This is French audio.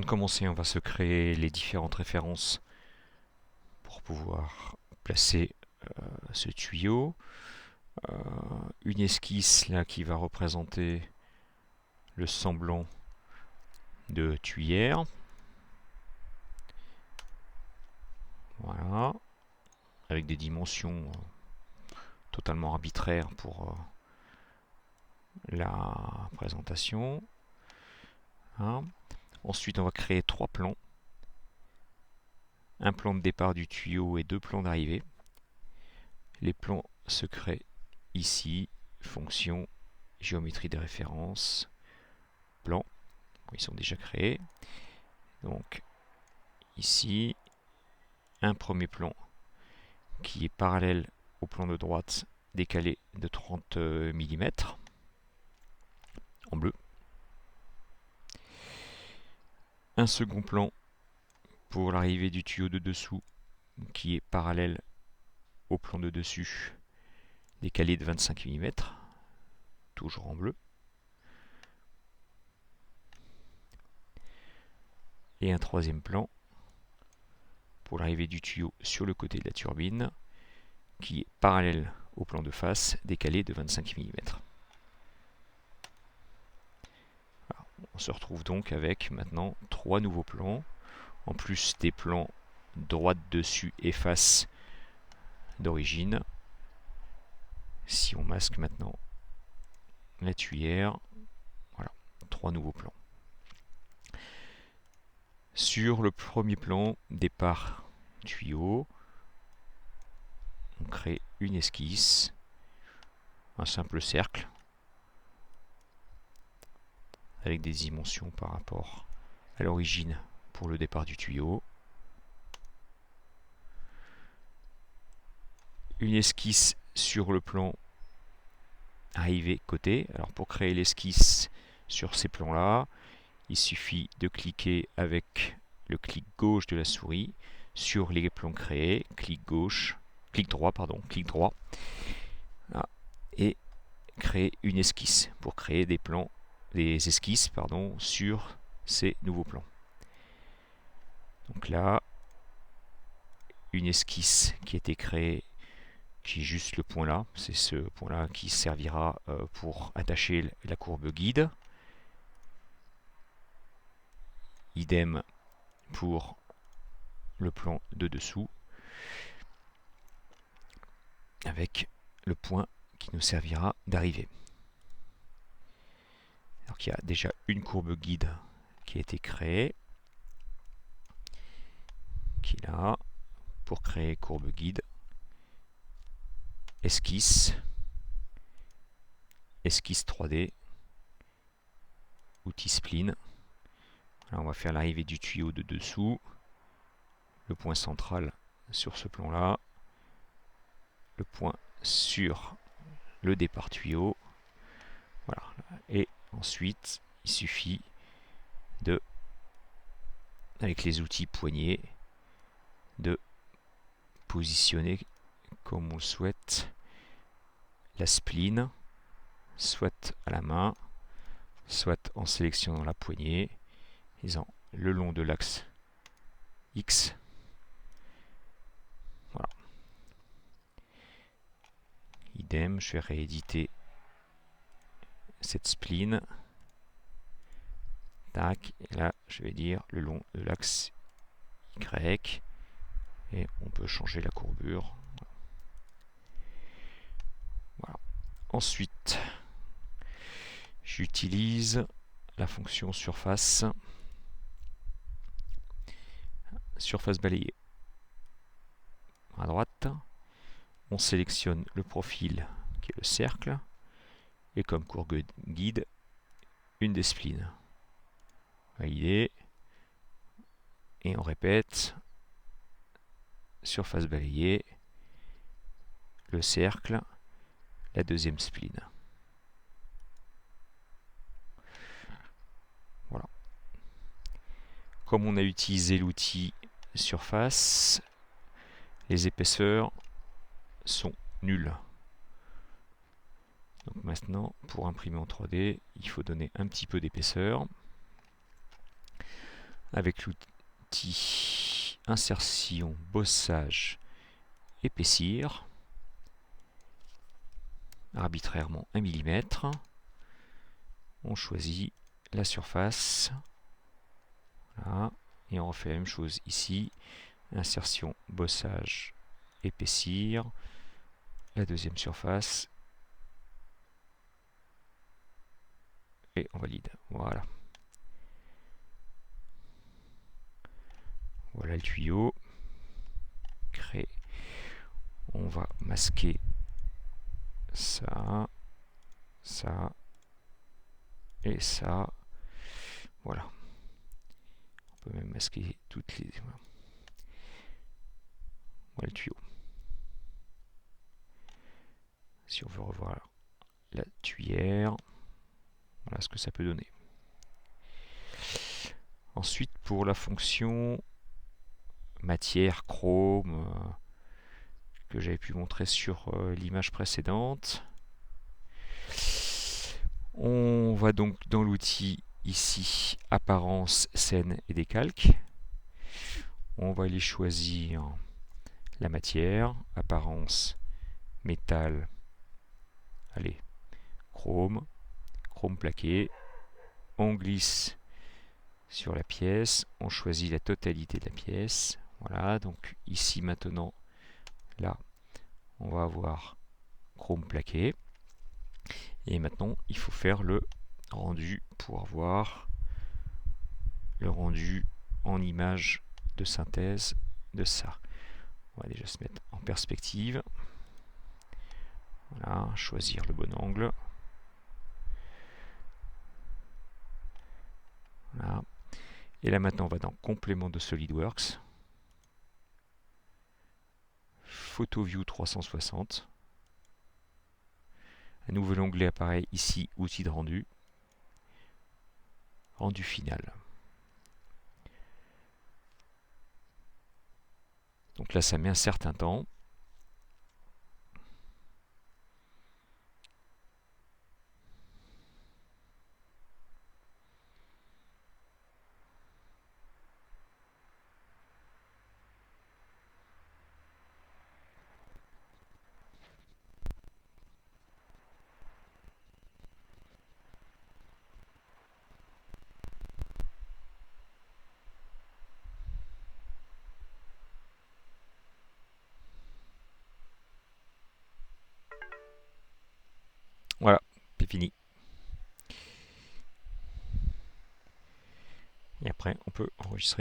commencer, on va se créer les différentes références pour pouvoir placer ce tuyau. Une esquisse là qui va représenter le semblant de tuyère. Voilà, avec des dimensions totalement arbitraires pour la présentation. Hein. Ensuite, on va créer 3 plans. Un plan de départ du tuyau et 2 plans d'arrivée. Les plans se créent ici, fonction, géométrie des références, plan. Ils sont déjà créés. Donc ici, un premier plan qui est parallèle au plan de droite, décalé de 30 mm en bleu. Un second plan pour l'arrivée du tuyau de dessous qui est parallèle au plan de dessus, décalé de 25 mm, toujours en bleu. Et un troisième plan pour l'arrivée du tuyau sur le côté de la turbine qui est parallèle au plan de face, décalé de 25 mm. Voilà. On se retrouve donc avec maintenant 3 nouveaux plans, en plus des plans droite dessus et face d'origine. Si on masque maintenant la tuyère, voilà, 3 nouveaux plans. Sur le premier plan, départ tuyau, on crée une esquisse, un simple cercle, avec des dimensions par rapport à l'origine pour le départ du tuyau. Une esquisse sur le plan arrivée côté. Alors pour créer l'esquisse sur ces plans-là, il suffit de cliquer avec le clic gauche de la souris sur les plans créés, clic droit, voilà, et créer une esquisse pour créer des esquisses sur ces nouveaux plans. Donc là, une esquisse qui a été créée, qui est juste le point là, c'est ce point là qui servira pour attacher la courbe guide. Idem pour le plan de dessous, avec le point qui nous servira d'arrivée. Alors qu'il y a déjà une courbe guide qui a été créée, qui est là. Pour créer courbe guide, esquisse 3D, outil spline. Là, on va faire l'arrivée du tuyau de dessous, le point central sur ce plan là, le point sur le départ tuyau, voilà. Et ensuite il suffit de, avec les outils poignets, de positionner comme on le souhaite la spline, soit à la main, soit en sélectionnant la poignée, le long de l'axe X. Voilà. Idem, je vais rééditer cette spline. Tac, et là je vais dire le long de l'axe Y. Et on peut changer la courbure. Voilà. Ensuite, j'utilise la fonction surface balayée. À droite, on sélectionne le profil qui est le cercle, et comme courbe guide, une des splines. Valider, et on répète, surface balayée, le cercle, la deuxième spline. Voilà. Comme on a utilisé l'outil surface, les épaisseurs sont nulles. Donc maintenant, pour imprimer en 3D, il faut donner un petit peu d'épaisseur. avec l'outil insertion, bossage, épaissir, arbitrairement 1 mm. On choisit la surface, voilà, et on refait la même chose ici, insertion, bossage, épaissir, la deuxième surface, et on valide. Voilà. Voilà le tuyau. Créer. On va masquer ça, ça et ça. Voilà. On peut même masquer toutes les... Voilà le tuyau. Si on veut revoir la tuyère, voilà ce que ça peut donner. Ensuite, pour la fonction matière, chrome, que j'avais pu montrer sur l'image précédente, on va donc dans l'outil ici, apparence, scène et décalque. On va aller choisir la matière, apparence, métal, allez, chrome, chrome plaqué. On glisse sur la pièce, on choisit la totalité de la pièce. Voilà, donc ici maintenant, là, on va avoir chrome plaqué. Et maintenant, il faut faire le rendu pour avoir le rendu en image de synthèse de ça. On va déjà se mettre en perspective. Voilà, choisir le bon angle. Voilà. Et là maintenant, on va dans complément de SolidWorks. Photo View 360. Un nouvel onglet apparaît ici, outils de rendu. Rendu final. Donc là, ça met un certain temps. Voilà, c'est fini. Et après, on peut enregistrer.